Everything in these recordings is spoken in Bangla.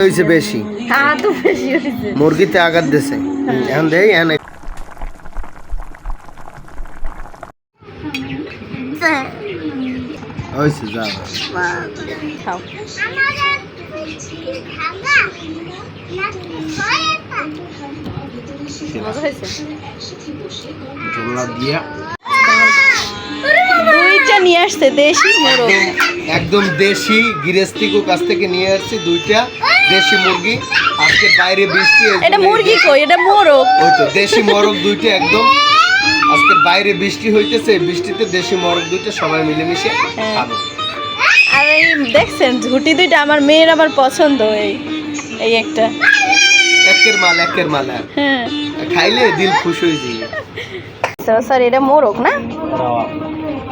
হয়েছে বেশি, হ্যাঁ তো বেশি হয়েছে, মুরগিতে আঘাত দিছে। এখন দেই এখন হয়েছে যা খাও। মজা হয়েছে। ঝোলা দিয়া দুইটা নিয়ে আসছে দেশি মোরগ, একদম দেশি গৃহস্থিকো কাছ থেকে নিয়ে আসছি দুইটা দেশি মুরগি। আজকে বাইরে বৃষ্টি, এটা মুরগি কই, এটা মোরগ। ওই তো দেশি মোরগ দুইটা একদম। আজকে বাইরে বৃষ্টি হইতেছে, বৃষ্টিতে দেশি মোরগ দুইটা সবাই মিলেমিশে খাবো। আর এই দেখছেন ঝুটি দুইটা আমার মেয়ের আমার পছন্দ, এই একটা একের মাল হ্যাঁ, খাইলে দিল খুশ হয়ে যায়। স্যার এটা মোরগ না,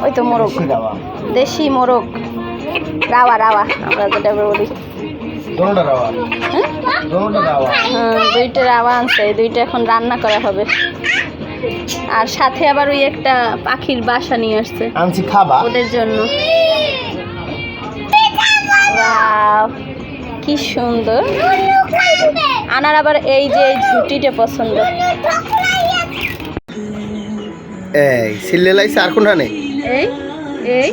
ওই তো মোরগ, দেশি মোরগ, রাওয়া আমরা যেটা বলি। হ্যাঁ, দুইটা রাওয়া আনছে, দুইটা এখন রান্না করা হবে। আর সাথে আবার ওই একটা পাখির বাসা নিয়ে আসছে আনছি খাবা ওদের জন্য। ওয়াও, কি সুন্দর। আনার আবার এই যে এই ঝুটিটা পছন্দ। এই সিলে লাইছে আর কোনটা নেই, এই এই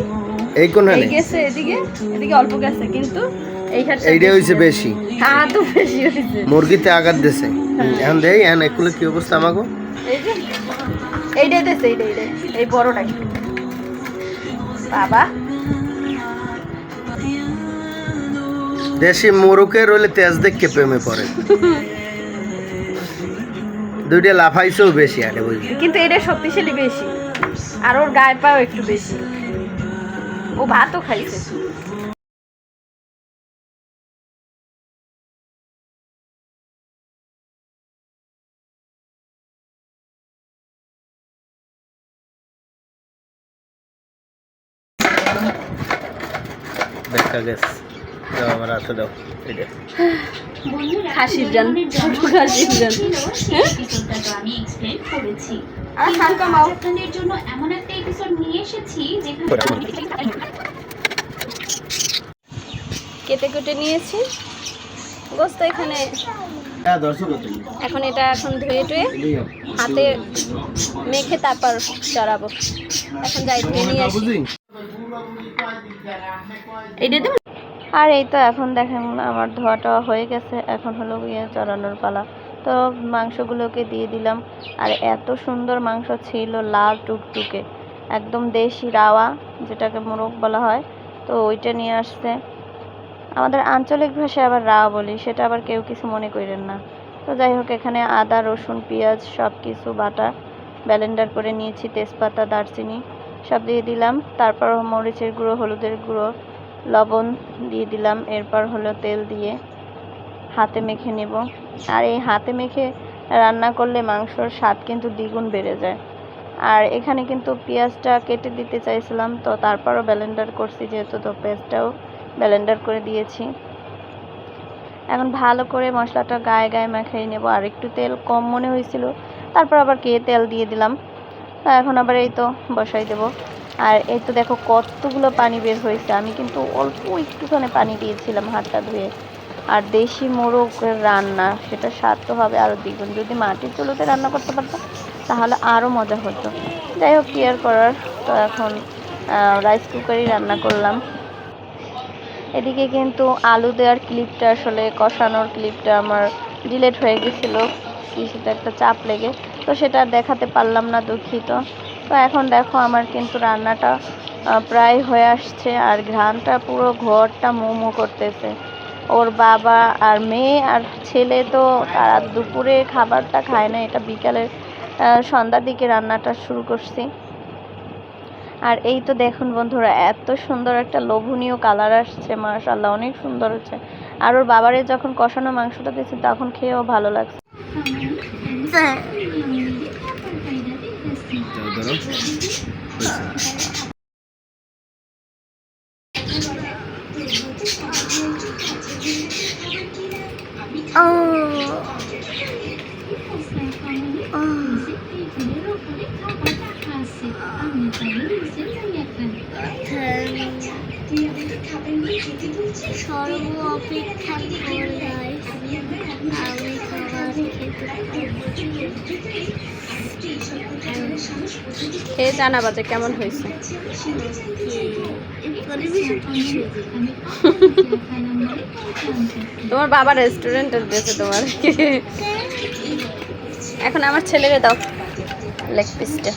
এই কোনটা এই নেই গেছে এদিকে, এদিকে অল্প গেছে, কিন্তু এইটা হইছে বেশি, হ্যাঁ তো বেশি হয়েছে, মুরগিতে আঘাত দিছে। এখন দেই এখন একুলে কি অবস্থা আমাগো। এই যে এইটাই দেছে, এইটাই এই বড়টা বাবা। দেশি মোরগের হইলে তেজ দেখে প্রেমে পড়ে। দুইটা লাফাইছেও বেশি আরে বুঝলি, কিন্তু এটা শক্তিশালী বেশি, আর ওর গায়ে পাও একটু বেশি, ও ভাতও খাইছে। দেখা গেছে। দাও আমার হাতে দাও, এটা খাসির জান, খাসির জান। আমি এক্সপ্লেন করেছি। আর হালকা মাও আপনাদের জন্য এমন একটা এপিসোড নিয়ে এসেছি যেখানে কেটে কেটে নিয়েছি গোস্ত এখানে। হ্যাঁ দর্শক এখন এটা এখন ধুয়ে টুয়ে হাতে মেখে তারপর চড়াবো। এখন যাই ধুয়ে নিয়ে আসি। এইটা দেব। আর এই তো এখন দেখেন আমার ধোয়াটা হয়ে গেছে, এখন হলো গিয়ে চড়ানোর পালা। তো মাংসগুলোকে দিয়ে দিলাম, আর এত সুন্দর মাংস ছিল, লাল টুকটুকে, একদম দেশি রাওয়া, যেটাকে মোরগ বলা হয়। তো ওইটা নিয়ে আসছে, আমাদের আঞ্চলিক ভাষায় আবার রাওয়া বলি, সেটা আবার কেউ কিছু মনে করেন না। তো যাই হোক, এখানে আদা রসুন পেঁয়াজ সব কিছু বাটা ব্লেন্ডার করে নিয়েছি, তেজপাতা দারচিনি সব দিয়ে দিলাম। তারপর মরিচের গুঁড়ো, হলুদের গুঁড়ো, লবণ দিয়ে দিলাম। এরপর হলো তেল দিয়ে হাতে মেখে নেব। আর এই হাতে মেখে রান্না করলে মাংসর স্বাদ কিন্তু দ্বিগুণ বেড়ে যায়। আর এখানে কিন্তু পেঁয়াজটা কেটে দিতে চাইছিলাম, তো তারপরও ব্লেন্ডার করছি যেহেতু, তো পেঁয়াজটাও ব্লেন্ডার করে দিয়েছি। এখন ভালো করে মশলাটা গায়ে গায়ে মাখিয়ে নেব। আর একটু তেল কম মনে হয়েছিল, তারপর আবার কে তেল দিয়ে দিলাম। এখন আবার এই তো বসাই দেব। আর এই তো দেখো কতগুলো পানি বের হয়েছে, আমি কিন্তু অল্প একটুখানি পানি দিয়েছিলাম হাতটা ধুয়ে। আর দেশি মোরগের রান্না, সেটা স্বাদ তো হবে আরও দ্বিগুণ। যদি মাটির চুলোতে রান্না করতে পারতাম তাহলে আরও মজা হতো। যাই হোক, কি আর করার। তো এখন রাইস কুকারই রান্না করলাম। এদিকে কিন্তু আলু দেওয়ার ক্লিপটা, আসলে কষানোর ক্লিপটা আমার ডিলেট হয়ে গেছিলো, সেটা একটা চাপ লেগে, তো সেটা দেখাতে পারলাম না, দুঃখিত। তো এখন দেখো আমার কিন্তু রান্নাটা প্রায় হয়ে আসছে, আর ঘ্রাণটা পুরো ঘরটা মোমো করতেছে। ওর বাবা আর মেয়ে আর ছেলে তো তারা দুপুরে খাবারটা খায় না, এটা বিকালের সন্ধ্যার দিকে রান্নাটা শুরু করছি। আর এই তো দেখুন বন্ধুরা, এত সুন্দর একটা লোভনীয় কালার আসছে, মাশাআল্লাহ অনেক সুন্দর হচ্ছে। আর ওর বাবারে যখন কষানো মাংসটা দিয়েছি তখন খেয়েও ভালো লাগছে। সর্ব অপেক্ষা আমি খাবার খেয়ে জানাবা যে কেমন হয়েছে। তোমার বাবা রেস্টুরেন্টে দিয়েছে তোমার। এখন আমার ছেলেকে দাও লেগ পিসটা।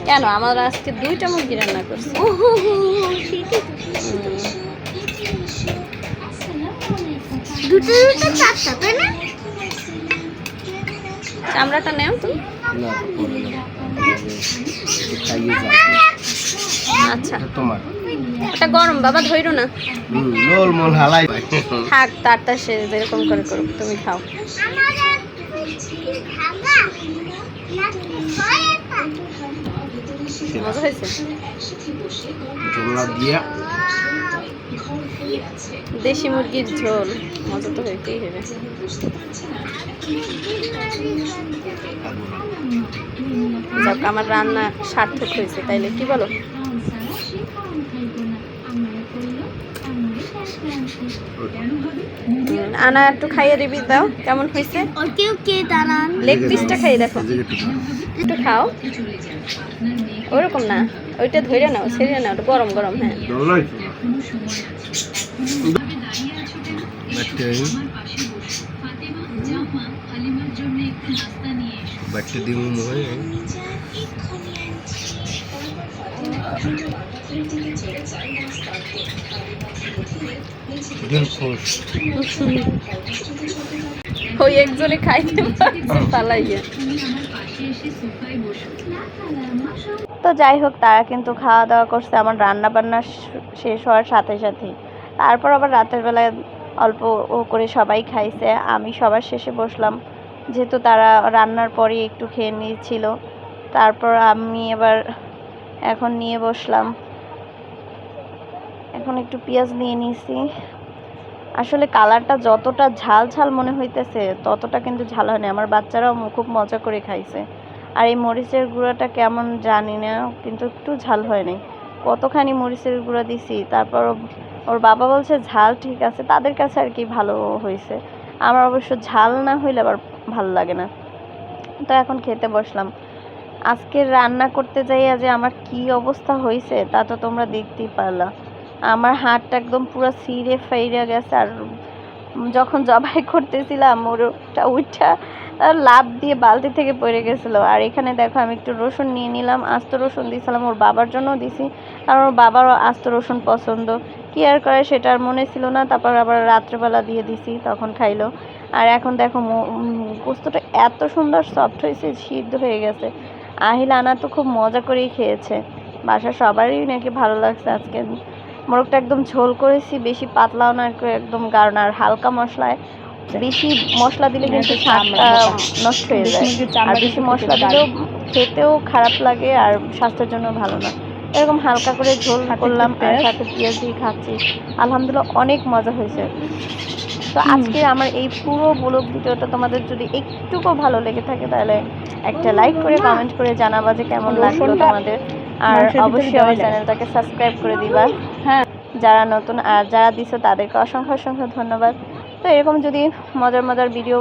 কেন আমার আজকে 2টা মুরগি রান্না করছি। দুটো চারটা তাই না? চামড়াটা নেও তুমি। না খাইয়ে যাও আচ্ছা তোমার ওটা গরম বাবা, ধইরো না। লোল মোল হালাই থাক তারটা সে যেরকম করে করুক, তুমি খাও। মজা হয়েছে। জোলা দিয়া দেশি মুরগির ঝোল, মজা তো হইতেই হবে। যাক আমার রান্না সার্থক হয়েছে, তাইলে কি বলো? আনা একটু খাইয়ে দিবি, দাও কেমন হয়েছে। ওকে ওকে দাঁড়ান, লেগ পিসটা খাইয়ে দেখো, একটু খাও। ওরকম না, ওইটা ধরে নাও, ছেড়ে নাও, ওটা গরম গরম। হ্যাঁ বাচ্চা দিয়ে মনে ওই একজনে খাইতে পারছে পালাইয়া। তো যাই হোক, তারা কিন্তু খাওয়া দাওয়া করছে আমার রান্না বান্না শেষ হওয়ার সাথে সাথেই। তারপর আবার রাতের বেলায় অল্প করে সবাই খাইছে, আমি সবার শেষে বসলাম, যেহেতু তারা রান্নার পরে একটু খেয়ে নিয়েছিল। তারপর আমি এবার এখন নিয়ে বসলাম, এখন একটু পেঁয়াজ নিয়ে নিয়েছি। আসলে কালারটা যতটা ঝাল ঝাল মনে হইতেছে ততটা কিন্তু ঝাল হয়নি, আমার বাচ্চারাও খুব মজা করে খাইছে। আর এই মরিচের গুঁড়াটা কেমন জানি না, কিন্তু একটু ঝাল হয়নি। কতখানি মরিচের গুঁড়া দিছি, তারপর ওর বাবা বলছে ঝাল ঠিক আছে, তাদের কাছে আর কি ভালো হয়েছে। আমার অবশ্য ঝাল না হইলে আবার ভালো লাগে না। তো এখন খেতে বসলাম। আজকে রান্না করতে যাইয়া যে আমার কি অবস্থা হয়েছে তা তো তোমরা দেখতেই পারলা। আমার হাতটা একদম পুরো ছিঁড়ে ফাইড়ে গেছে, আর যখন জবাই করতেছিলাম ওটা উঠা লাফ দিয়ে বালতি থেকে পড়ে গেছিলো। আর এখানে দেখো আমি একটু রসুন নিয়ে নিলাম, আস্ত রসুন দিয়েছিলাম, ওর বাবার জন্য দিছি, কারণ ওর বাবারও আস্ত রসুন পছন্দ। কি আর করে সেটা আর মনে ছিল না, তারপর আবার রাত্রেবেলা দিয়ে দিছি, তখন খাইলো। আর এখন দেখো গোস্তটা এত সুন্দর সফট হয়েছে, সিদ্ধ হয়ে গেছে। আহিল আনা তো খুব মজা করেই খেয়েছে, বাসার সবারই নাকি ভালো লাগছে। আজকে মোরগটা একদম ঝোল করেছি, বেশি পাতলাও না একদম গাঢ় না। আর হালকা মশলায়, বেশি মশলা দিলে কিন্তু স্বাদটা নষ্ট হয়ে যায়, আর বেশি মশলা দিলেও খেতেও খারাপ লাগে আর স্বাস্থ্যের জন্য ভালো না। এরকম হালকা করে ঝোল করলাম আর সাথে পেঁয়াজ দিয়ে খাচ্ছি, আলহামদুলিল্লাহ অনেক মজা হয়েছে। তো আজকে আমার এই পুরো ব্লগ ভিডিওটা তোমাদের যদি একটুকু ভালো লেগে থাকে তাহলে একটা লাইক করে কমেন্ট করে জানাবা যে কেমন লাগলো তোমাদের। আর অবশ্যই আমার চ্যানেলটাকে সাবস্ক্রাইব করে দিবা, হ্যাঁ, যারা নতুন, আর যারা দিছো তাদেরকে অসংখ্য অসংখ্য ধন্যবাদ। তো এরকম যদি মজার মজার ভিডিও,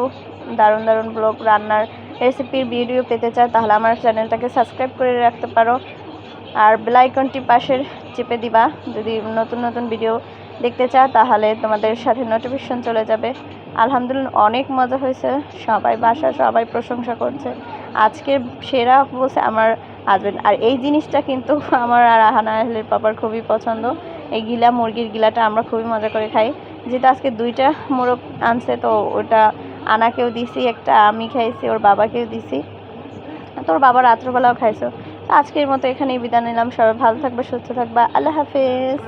দারুণ দারুণ ব্লগ, রান্নার রেসিপির ভিডিও পেতে চাও তাহলে আমার চ্যানেলটাকে সাবস্ক্রাইব করে রাখতে পারো, আর বেল আইকনটি পাশের চেপে দিবা। যদি নতুন নতুন ভিডিও দেখতে চাও তাহলে তোমাদের সাথে নোটিফিকেশন চলে যাবে। আলহামদুলিল্লাহ অনেক মজা হয়েছে, সবাই বাসা সবাই প্রশংসা করছে। আজকে সেরা বলছে আমার হাজব্যান্ড। আর এই জিনিসটা কিন্তু আমার আর আহানাহেলের পাপার খুবই পছন্দ, এই গিলা মুরগির গিলাটা আমরা খুবই মজা করে খাই। যেহেতু আজকে 2টা মোরগ আনছে, তো ওটা আনাকেও দিছি, একটা আমি খাইছি, ওর বাবাকেও দিছি, তো ওর বাবা রাত্রবেলাও খাইছো। আজকের মতো এখানেই বিদায় নিলাম, সবাই ভালো থাকবে, সুস্থ থাকবা, আল্লাহ হাফেজ।